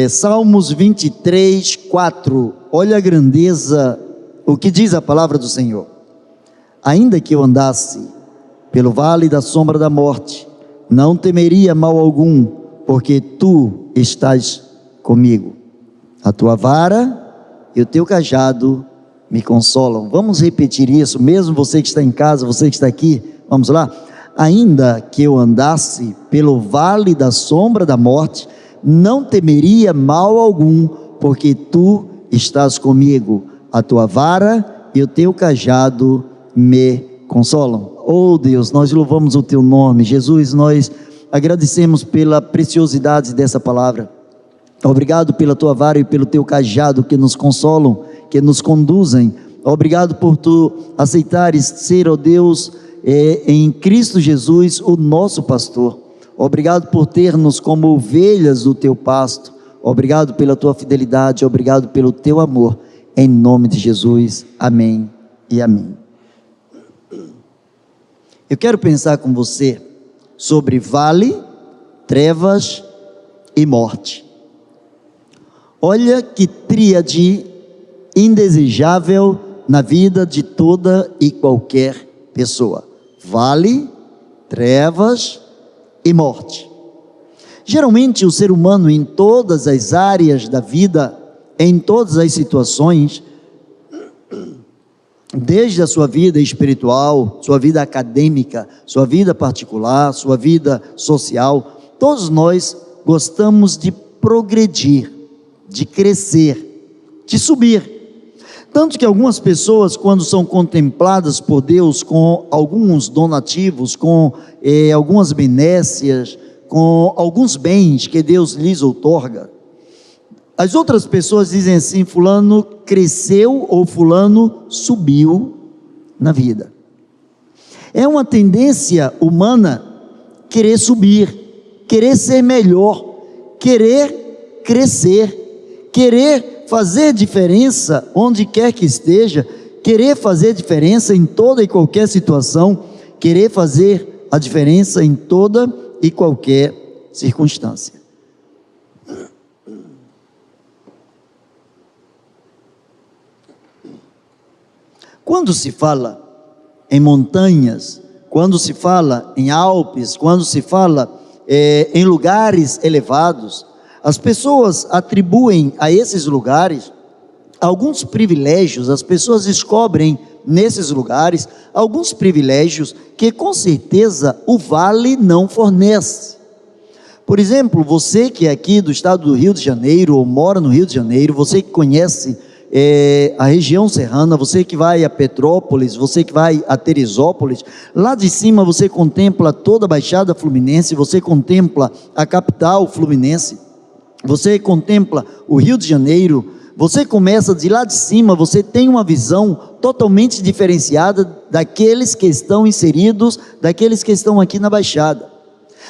Salmos 23, 4. Olha a grandeza, o que diz a palavra do Senhor. Ainda que eu andasse pelo vale da sombra da morte, não temeria mal algum, porque tu estás comigo. A tua vara e o teu cajado me consolam. Vamos repetir isso, mesmo você que está em casa, você que está aqui, vamos lá? Ainda que eu andasse pelo vale da sombra da morte, não temeria mal algum, porque tu estás comigo. A tua vara e o teu cajado me consolam. Oh Deus, nós louvamos o teu nome. Jesus, nós agradecemos pela preciosidade dessa palavra. Obrigado pela tua vara e pelo teu cajado que nos consolam, que nos conduzem. Obrigado por tu aceitares ser, ó Deus, em Cristo Jesus, o nosso pastor. Obrigado por ter-nos como ovelhas do teu pasto. Obrigado pela tua fidelidade, obrigado pelo teu amor. Em nome de Jesus, amém e amém. Eu quero pensar com você sobre vale, trevas e morte. Olha que tríade indesejável na vida de toda e qualquer pessoa: vale, trevas e morte. Geralmente o ser humano, em todas as áreas da vida, em todas as situações, desde a sua vida espiritual, sua vida acadêmica, sua vida particular, sua vida social, todos nós gostamos de progredir, de crescer, de subir. Tanto que algumas pessoas, quando são contempladas por Deus com alguns donativos, com algumas benécias, com alguns bens que Deus lhes outorga, as outras pessoas dizem assim: fulano cresceu ou fulano subiu na vida. É uma tendência humana querer subir, querer ser melhor, querer crescer, querer fazer diferença onde quer que esteja, querer fazer diferença em toda e qualquer situação, querer fazer a diferença em toda e qualquer circunstância. Quando se fala em montanhas, quando se fala em Alpes, quando se fala em lugares elevados, as pessoas atribuem a esses lugares alguns privilégios. As pessoas descobrem nesses lugares alguns privilégios que com certeza o vale não fornece. Por exemplo, você que é aqui do estado do Rio de Janeiro, ou mora no Rio de Janeiro, você que conhece a região serrana, você que vai a Petrópolis, você que vai a Teresópolis, lá de cima você contempla toda a Baixada Fluminense, você contempla a capital fluminense, você contempla o Rio de Janeiro, você começa de lá de cima, você tem uma visão totalmente diferenciada daqueles que estão inseridos, daqueles que estão aqui na Baixada.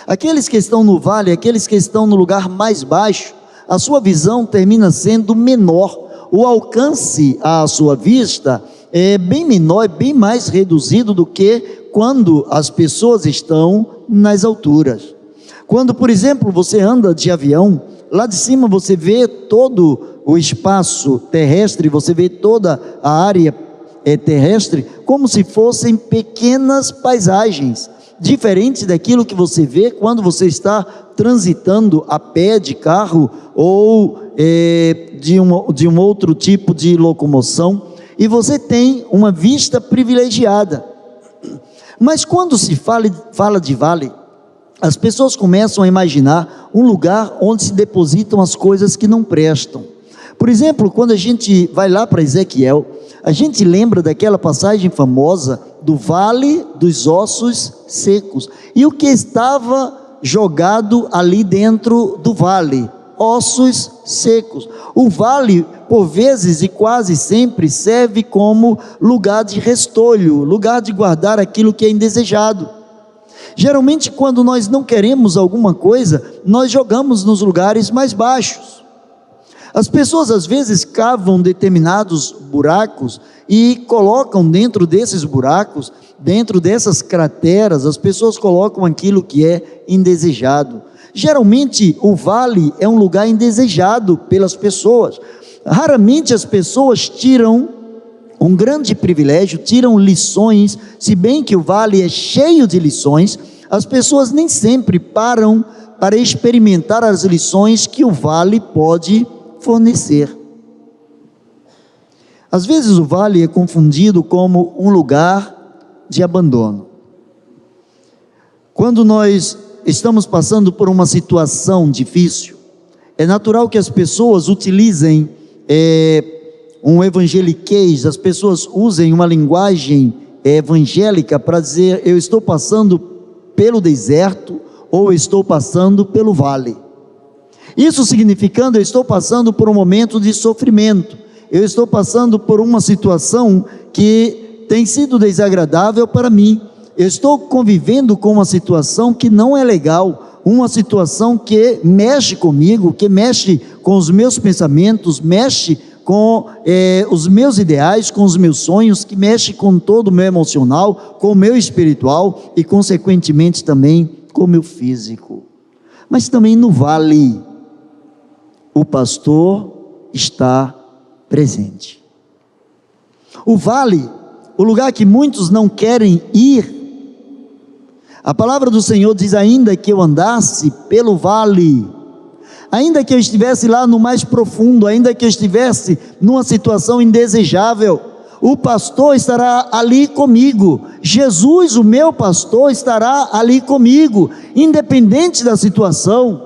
Aqueles que estão no vale, aqueles que estão no lugar mais baixo, a sua visão termina sendo menor, o alcance à sua vista é bem menor, é bem mais reduzido do que quando as pessoas estão nas alturas. Quando, por exemplo, você anda de avião, lá de cima você vê todo o espaço terrestre, você vê toda a área terrestre, como se fossem pequenas paisagens, diferente daquilo que você vê quando você está transitando a pé, de carro, ou de um outro tipo de locomoção, e você tem uma vista privilegiada. Mas quando se fala de vale, as pessoas começam a imaginar um lugar onde se depositam as coisas que não prestam. Por exemplo, quando a gente vai lá para Ezequiel, a gente lembra daquela passagem famosa do vale dos ossos secos. E o que estava jogado ali dentro do vale? Ossos secos. O vale, por vezes e quase sempre, serve como lugar de restolho, lugar de guardar aquilo que é indesejado. Geralmente, quando nós não queremos alguma coisa, nós jogamos nos lugares mais baixos. As pessoas às vezes cavam determinados buracos e colocam dentro desses buracos, dentro dessas crateras, as pessoas colocam aquilo que é indesejado. Geralmente o vale é um lugar indesejado pelas pessoas. Raramente as pessoas tiram um grande privilégio, tiram lições, se bem que o vale é cheio de lições, as pessoas nem sempre param para experimentar as lições que o vale pode fornecer. Às vezes o vale é confundido como um lugar de abandono. Quando nós estamos passando por uma situação difícil, é natural que as pessoas utilizem um evangeliquez, as pessoas usem uma linguagem evangélica para dizer: eu estou passando pelo deserto, ou estou passando pelo vale. Isso significando, eu estou passando por um momento de sofrimento, eu estou passando por uma situação que tem sido desagradável para mim, eu estou convivendo com uma situação que não é legal, uma situação que mexe comigo, que mexe com os meus pensamentos, mexe com os meus ideais, com os meus sonhos, que mexe com todo o meu emocional, com o meu espiritual e consequentemente também com o meu físico. Mas também no vale, o pastor está presente. O vale, o lugar que muitos não querem ir, a palavra do Senhor diz: ainda que eu andasse pelo vale, ainda que eu estivesse lá no mais profundo, ainda que eu estivesse numa situação indesejável, o pastor estará ali comigo. Jesus, o meu pastor, estará ali comigo, independente da situação.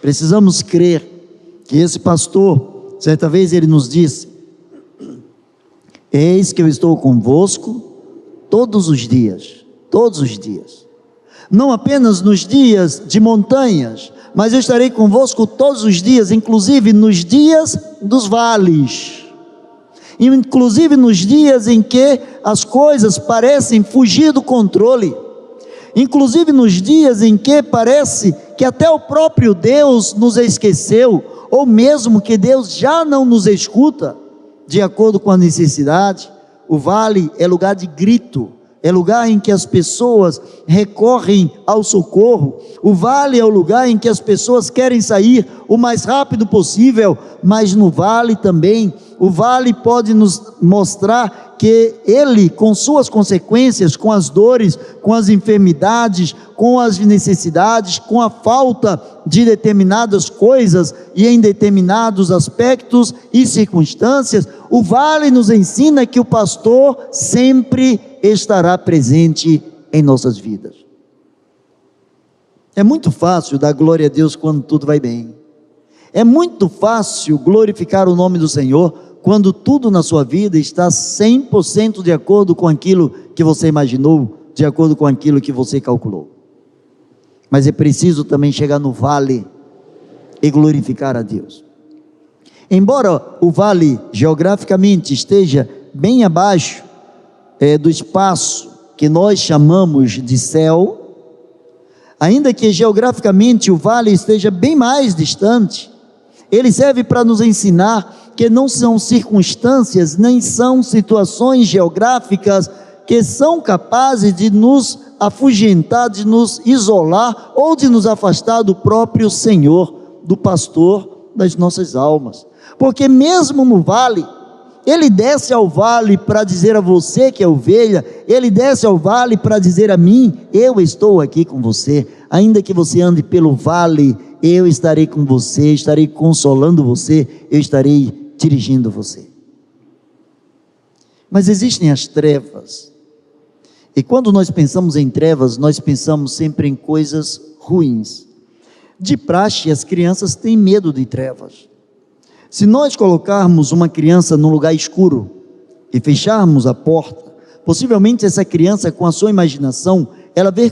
Precisamos crer que esse pastor, certa vez ele nos disse: eis que eu estou convosco todos os dias, não apenas nos dias de montanhas, mas eu estarei convosco todos os dias, inclusive nos dias dos vales, inclusive nos dias em que as coisas parecem fugir do controle, inclusive nos dias em que parece que até o próprio Deus nos esqueceu, ou mesmo que Deus já não nos escuta, de acordo com a necessidade. O vale é lugar de grito, é lugar em que as pessoas recorrem ao socorro. O vale é o lugar em que as pessoas querem sair o mais rápido possível, mas no vale também, o vale pode nos mostrar que ele, com suas consequências, com as dores, com as enfermidades, com as necessidades, com a falta de determinadas coisas e em determinados aspectos e circunstâncias, o vale nos ensina que o pastor sempre estará presente em nossas vidas. É muito fácil dar glória a Deus quando tudo vai bem. É muito fácil glorificar o nome do Senhor quando tudo na sua vida está 100% de acordo com aquilo que você imaginou, de acordo com aquilo que você calculou. Mas é preciso também chegar no vale e glorificar a Deus. Embora o vale geograficamente esteja bem abaixo do espaço que nós chamamos de céu, ainda que geograficamente o vale esteja bem mais distante, ele serve para nos ensinar que não são circunstâncias, nem são situações geográficas que são capazes de nos afugentar, de nos isolar ou de nos afastar do próprio Senhor, do pastor das nossas almas. Porque mesmo no vale, ele desce ao vale para dizer a você que é ovelha, ele desce ao vale para dizer a mim: eu estou aqui com você, ainda que você ande pelo vale, eu estarei com você, estarei consolando você, eu estarei dirigindo você. Mas existem as trevas, e quando nós pensamos em trevas, nós pensamos sempre em coisas ruins. De praxe, as crianças têm medo de trevas. Se nós colocarmos uma criança num lugar escuro e fecharmos a porta, possivelmente essa criança, com a sua imaginação, ela vê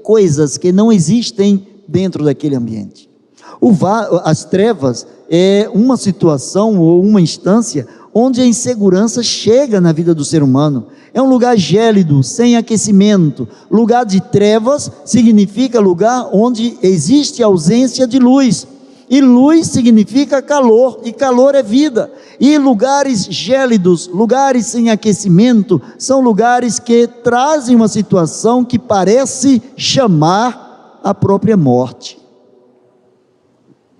coisas que não existem dentro daquele ambiente. As trevas é uma situação ou uma instância onde a insegurança chega na vida do ser humano. É um lugar gélido, sem aquecimento. Lugar de trevas significa lugar onde existe ausência de luz. E luz significa calor, e calor é vida. E lugares gélidos, lugares sem aquecimento, são lugares que trazem uma situação que parece chamar a própria morte.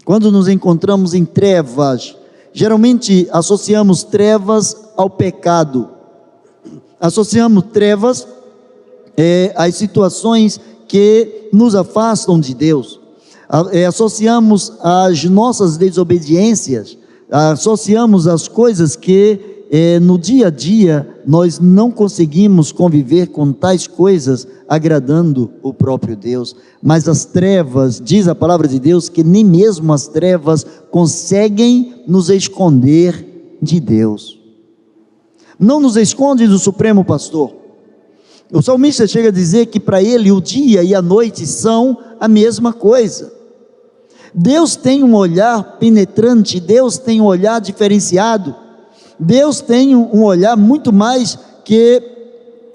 Quando nos encontramos em trevas, geralmente associamos trevas ao pecado, associamos trevas às situações que nos afastam de Deus, associamos as nossas desobediências, associamos as coisas que no dia a dia nós não conseguimos conviver com tais coisas agradando o próprio Deus. Mas as trevas, diz a palavra de Deus, que nem mesmo as trevas conseguem nos esconder de Deus. Não nos esconde do Supremo Pastor. O salmista chega a dizer que para ele o dia e a noite são a mesma coisa. Deus tem um olhar penetrante, Deus tem um olhar diferenciado, Deus tem um olhar muito mais que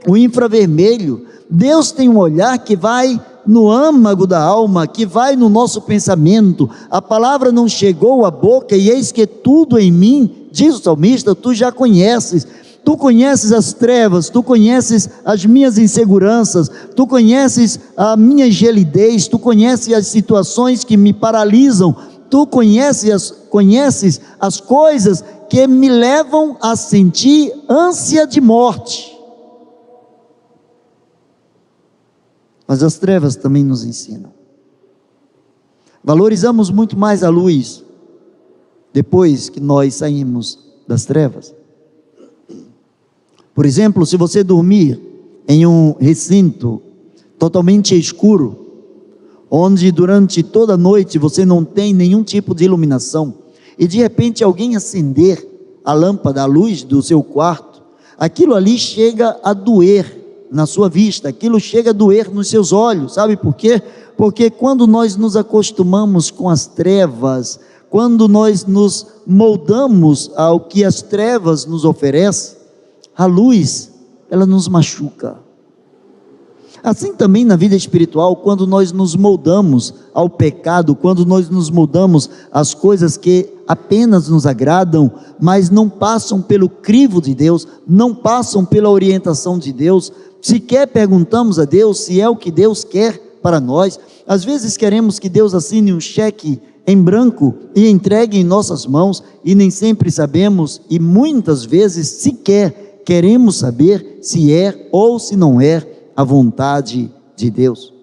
o infravermelho. Deus tem um olhar que vai no âmago da alma, que vai no nosso pensamento. A palavra não chegou à boca e eis que tudo em mim, diz o salmista, tu já conheces. Tu conheces as trevas, tu conheces as minhas inseguranças, tu conheces a minha gelidez, tu conheces as situações que me paralisam, tu conheces as coisas que me levam a sentir ânsia de morte. Mas as trevas também nos ensinam. Valorizamos muito mais a luz depois que nós saímos das trevas. Por exemplo, se você dormir em um recinto totalmente escuro, onde durante toda a noite você não tem nenhum tipo de iluminação, e de repente alguém acender a lâmpada, a luz do seu quarto, aquilo ali chega a doer na sua vista, aquilo chega a doer nos seus olhos. Sabe por quê? Porque quando nós nos acostumamos com as trevas, quando nós nos moldamos ao que as trevas nos oferecem, a luz, ela nos machuca. Assim também na vida espiritual, quando nós nos moldamos ao pecado, quando nós nos moldamos às coisas que apenas nos agradam, mas não passam pelo crivo de Deus, não passam pela orientação de Deus, sequer perguntamos a Deus se é o que Deus quer para nós. Às vezes queremos que Deus assine um cheque em branco e entregue em nossas mãos, e nem sempre sabemos, e muitas vezes sequer queremos saber se é ou se não é a vontade de Deus,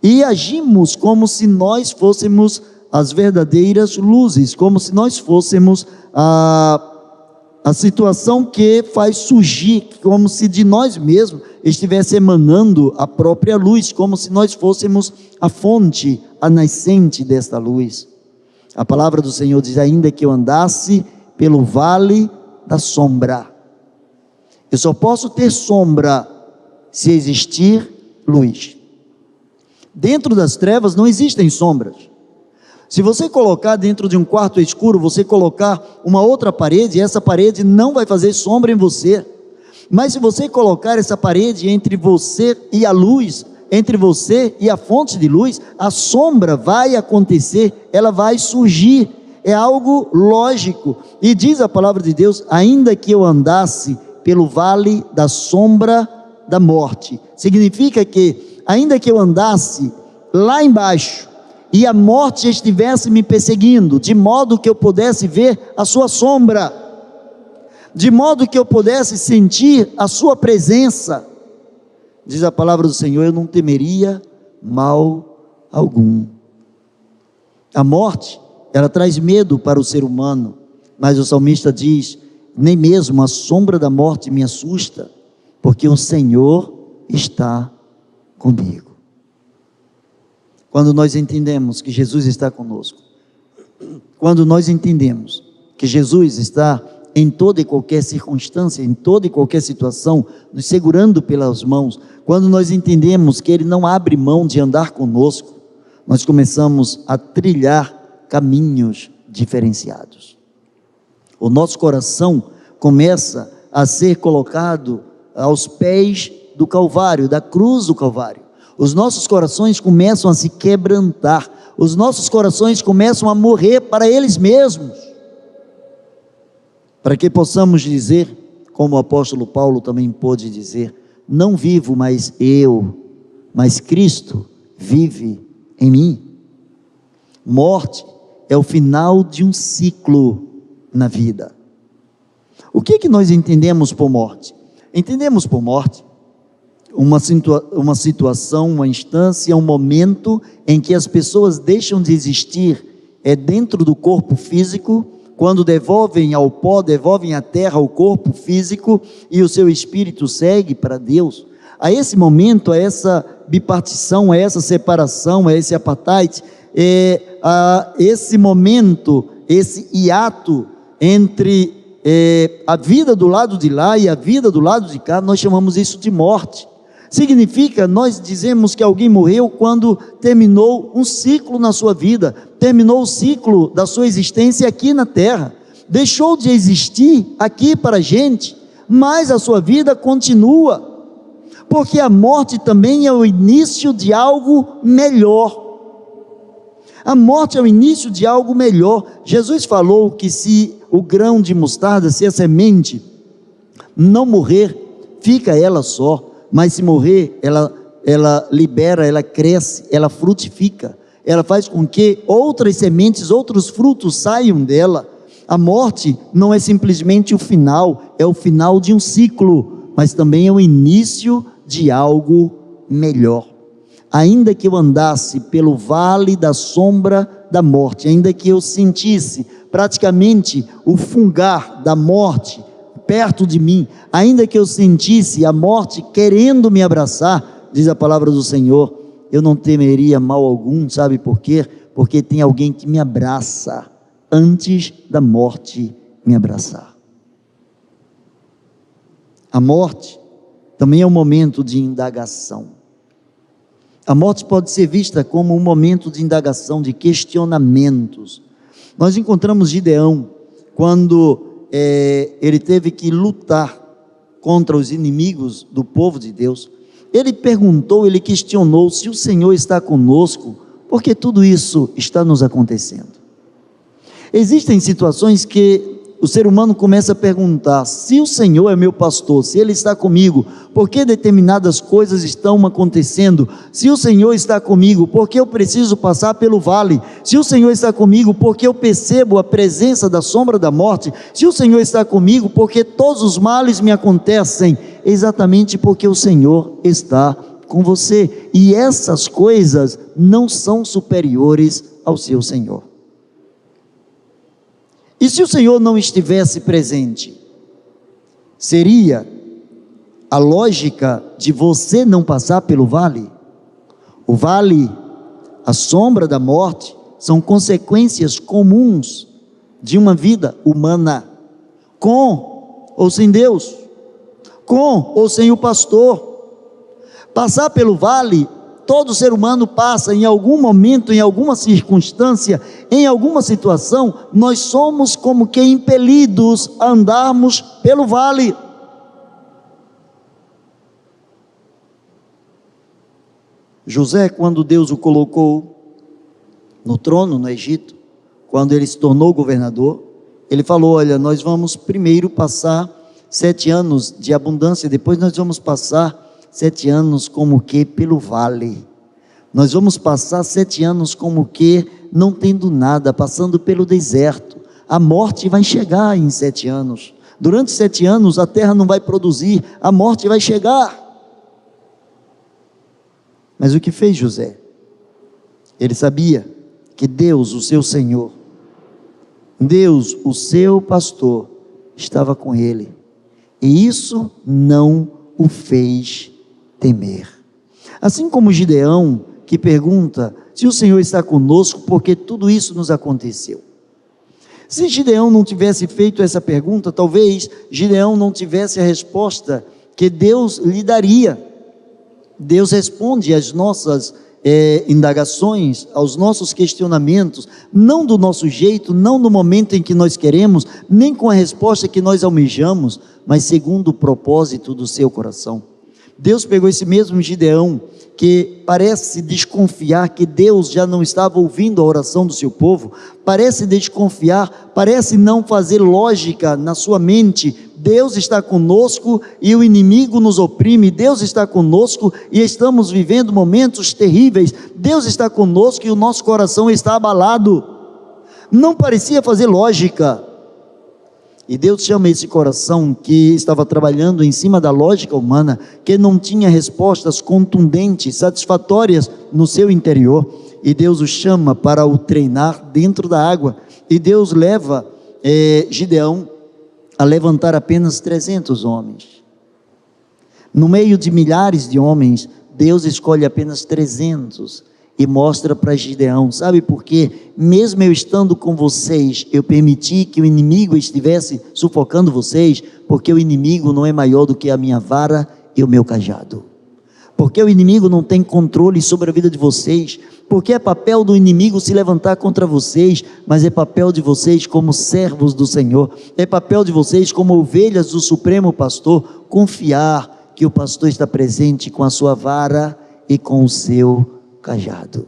e agimos como se nós fôssemos as verdadeiras luzes, como se nós fôssemos a situação que faz surgir, como se de nós mesmos estivesse emanando a própria luz, como se nós fôssemos a fonte, a nascente desta luz. A palavra do Senhor diz: ainda que eu andasse pelo vale da sombra, eu só posso ter sombra se existir luz. Dentro das trevas não existem sombras. Se você colocar dentro de um quarto escuro, você colocar uma outra parede, essa parede não vai fazer sombra em você. Mas se você colocar essa parede entre você e a luz, entre você e a fonte de luz, a sombra vai acontecer, ela vai surgir. É algo lógico. E diz a palavra de Deus: ainda que eu andasse pelo vale da sombra da morte, significa que ainda que eu andasse lá embaixo e a morte estivesse me perseguindo, de modo que eu pudesse ver a sua sombra, de modo que eu pudesse sentir a sua presença, diz a palavra do Senhor, eu não temeria mal algum. A morte, ela traz medo para o ser humano, mas o salmista diz: nem mesmo a sombra da morte me assusta, porque o Senhor está comigo. Quando nós entendemos que Jesus está conosco, quando nós entendemos que Jesus está em toda e qualquer circunstância, em toda e qualquer situação, nos segurando pelas mãos, quando nós entendemos que Ele não abre mão de andar conosco, nós começamos a trilhar caminhos diferenciados. O nosso coração começa a ser colocado aos pés do Calvário, da cruz do Calvário. Os nossos corações começam a se quebrantar, os nossos corações começam a morrer para eles mesmos, para que possamos dizer, como o apóstolo Paulo também pôde dizer: não vivo mais eu, mas Cristo vive em mim. Morte é o final de um ciclo na vida. O que nós entendemos por morte? Entendemos por morte uma situação, uma instância, um momento em que as pessoas deixam de existir, dentro do corpo físico, quando devolvem ao pó, devolvem à terra o corpo físico e o seu espírito segue para Deus. A esse momento, a essa bipartição, a essa separação, a esse apartheid, a esse momento, esse hiato entre a vida do lado de lá e a vida do lado de cá, nós chamamos isso de morte. Significa, nós dizemos que alguém morreu quando terminou um ciclo na sua vida, terminou o ciclo da sua existência aqui na terra, deixou de existir aqui para a gente, mas a sua vida continua, porque a morte também é o início de algo melhor. A morte é o início de algo melhor. Jesus falou que se o grão de mostarda, se a semente não morrer, fica ela só, mas se morrer, ela libera, ela cresce, ela frutifica, ela faz com que outras sementes, outros frutos saiam dela. A morte não é simplesmente o final, é o final de um ciclo, mas também é o início de algo melhor. Ainda que eu andasse pelo vale da sombra da morte, ainda que eu sentisse praticamente o fungar da morte perto de mim, ainda que eu sentisse a morte querendo me abraçar, diz a palavra do Senhor, eu não temeria mal algum. Sabe por quê? Porque tem alguém que me abraça antes da morte me abraçar. A morte também é um momento de indagação. A morte pode ser vista como um momento de indagação, de questionamentos. Nós encontramos Gideão, quando ele teve que lutar contra os inimigos do povo de Deus. Ele perguntou, ele questionou: se o Senhor está conosco, por que tudo isso está nos acontecendo? Existem situações que o ser humano começa a perguntar: se o Senhor é meu pastor, se Ele está comigo, por que determinadas coisas estão acontecendo? Se o Senhor está comigo, por que eu preciso passar pelo vale? Se o Senhor está comigo, por que eu percebo a presença da sombra da morte? Se o Senhor está comigo, por que todos os males me acontecem? Exatamente porque o Senhor está com você, e essas coisas não são superiores ao seu Senhor. E se o Senhor não estivesse presente, seria a lógica de você não passar pelo vale? O vale, a sombra da morte, são consequências comuns de uma vida humana, com ou sem Deus, com ou sem o pastor. Passar pelo vale, todo ser humano passa em algum momento, em alguma circunstância, em alguma situação. Nós somos como que impelidos a andarmos pelo vale. José, quando Deus o colocou no trono no Egito, quando ele se tornou governador, ele falou: olha, nós vamos primeiro passar 7 anos de abundância, depois nós vamos passar 7 anos como que pelo vale. Nós vamos passar 7 anos como que não tendo nada, passando pelo deserto. A morte vai chegar em 7 anos. Durante 7 anos a terra não vai produzir, a morte vai chegar. Mas o que fez José? Ele sabia que Deus, o seu Senhor, Deus, o seu pastor, estava com ele, e isso não o fez temer. Assim como Gideão, que pergunta: se o Senhor está conosco, porque tudo isso nos aconteceu? Se Gideão não tivesse feito essa pergunta, talvez Gideão não tivesse a resposta que Deus lhe daria. Deus responde às nossas indagações, aos nossos questionamentos, não do nosso jeito, não no momento em que nós queremos, nem com a resposta que nós almejamos, mas segundo o propósito do seu coração. Deus pegou esse mesmo Gideão, que parece desconfiar que Deus já não estava ouvindo a oração do seu povo, parece desconfiar, parece não fazer lógica na sua mente Deus está conosco e o inimigo nos oprime. Deus está conosco e estamos vivendo momentos terríveis. Deus está conosco e o nosso coração está abalado. Não parecia fazer lógica. E Deus chama esse coração que estava trabalhando em cima da lógica humana, que não tinha respostas contundentes, satisfatórias no seu interior, e Deus o chama para o treinar dentro da água. E Deus leva Gideão a levantar apenas 300 homens. No meio de milhares de homens, Deus escolhe apenas 300 e mostra para Gideão: sabe por quê? Mesmo eu estando com vocês, eu permiti que o inimigo estivesse sufocando vocês, porque o inimigo não é maior do que a minha vara e o meu cajado. Porque o inimigo não tem controle sobre a vida de vocês, porque é papel do inimigo se levantar contra vocês, mas é papel de vocês como servos do Senhor, é papel de vocês como ovelhas do Supremo Pastor, confiar que o pastor está presente com a sua vara e com o seu cajado.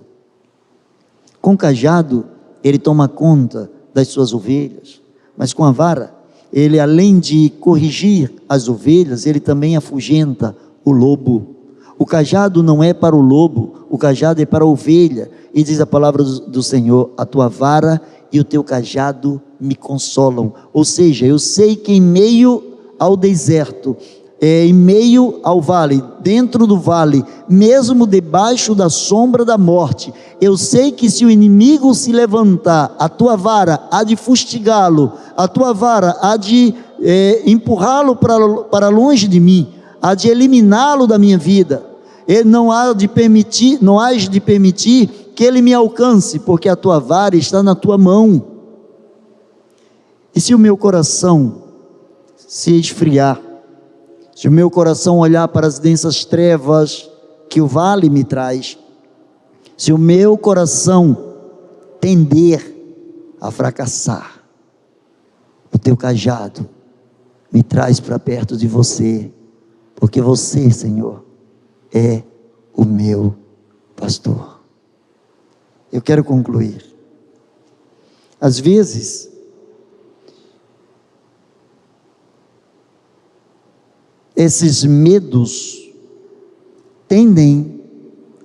Com o cajado, ele toma conta das suas ovelhas, mas com a vara, ele, além de corrigir as ovelhas, ele também afugenta o lobo. O cajado não é para o lobo, o cajado é para a ovelha. E diz a palavra do Senhor: a tua vara e o teu cajado me consolam. Ou seja, eu sei que em meio ao deserto, em meio ao vale, dentro do vale, mesmo debaixo da sombra da morte, eu sei que se o inimigo se levantar, a tua vara há de fustigá-lo, a tua vara há de empurrá-lo para longe de mim, há de eliminá-lo da minha vida. Ele não há de permitir que ele me alcance, porque a tua vara está na tua mão. E se o meu coração se esfriar, se o meu coração olhar para as densas trevas que o vale me traz, se o meu coração tender a fracassar, o teu cajado me traz para perto de você, porque você, Senhor, é o meu pastor. Eu quero concluir. Às vezes, esses medos tendem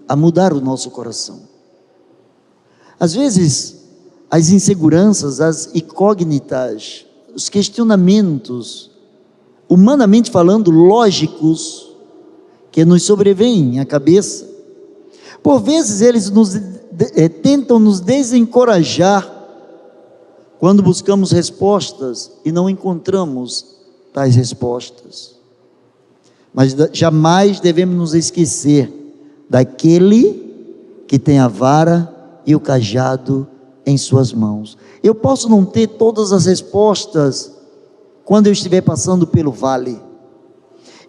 a mudar o nosso coração. Às vezes, as inseguranças, as incógnitas, os questionamentos, humanamente falando, lógicos, que nos sobrevêm à cabeça, por vezes eles tentam nos desencorajar, quando buscamos respostas e não encontramos tais respostas. Mas jamais devemos nos esquecer daquele que tem a vara e o cajado em suas mãos. Eu posso não ter todas as respostas quando eu estiver passando pelo vale.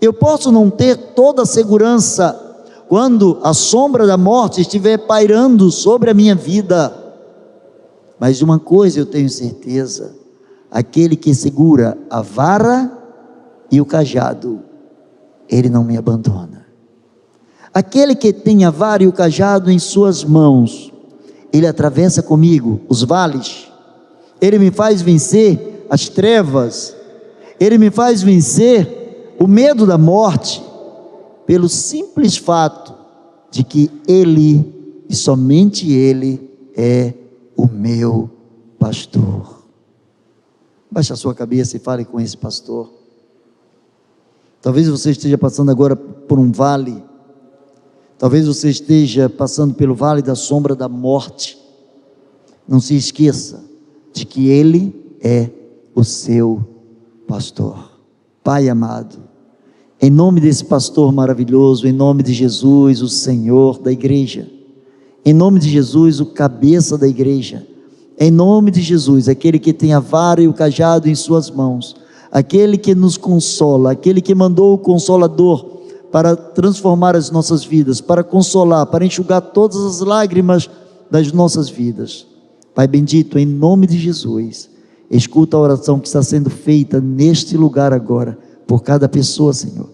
Eu posso não ter toda a segurança quando a sombra da morte estiver pairando sobre a minha vida. Mas de uma coisa eu tenho certeza: aquele que segura a vara e o cajado, ele não me abandona. Aquele que tem a vara e o cajado em suas mãos, ele atravessa comigo os vales, ele me faz vencer as trevas, ele me faz vencer o medo da morte, pelo simples fato de que ele, e somente ele, é o meu pastor. Baixe a sua cabeça e fale com esse pastor. Talvez você esteja passando agora por um vale, talvez você esteja passando pelo vale da sombra da morte. Não se esqueça de que ele é o seu pastor. Pai amado, em nome desse pastor maravilhoso, em nome de Jesus, o Senhor da igreja, em nome de Jesus, o cabeça da igreja, em nome de Jesus, aquele que tem a vara e o cajado em suas mãos, aquele que nos consola, aquele que mandou o Consolador para transformar as nossas vidas, para consolar, para enxugar todas as lágrimas das nossas vidas. Pai bendito, em nome de Jesus, escuta a oração que está sendo feita neste lugar agora, por cada pessoa, Senhor.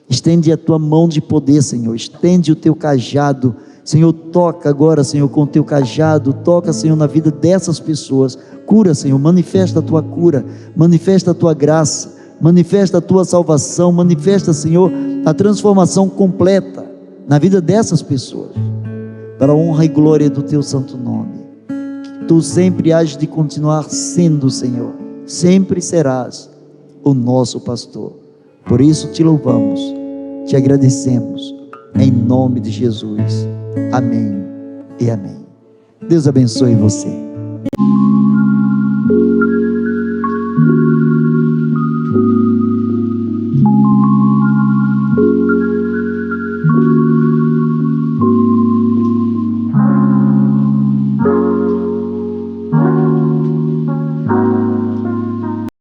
Estende a tua mão de poder, Senhor, estende o teu cajado, Senhor, toca agora, Senhor, com o teu cajado, toca, Senhor, na vida dessas pessoas, cura, Senhor, manifesta a tua cura, manifesta a tua graça, manifesta a tua salvação, manifesta, Senhor, a transformação completa na vida dessas pessoas, para a honra e glória do teu santo nome. Que tu sempre hás de continuar sendo, Senhor, sempre serás o nosso pastor. Por isso te louvamos, te agradecemos, em nome de Jesus. Amém e amém. Deus abençoe você.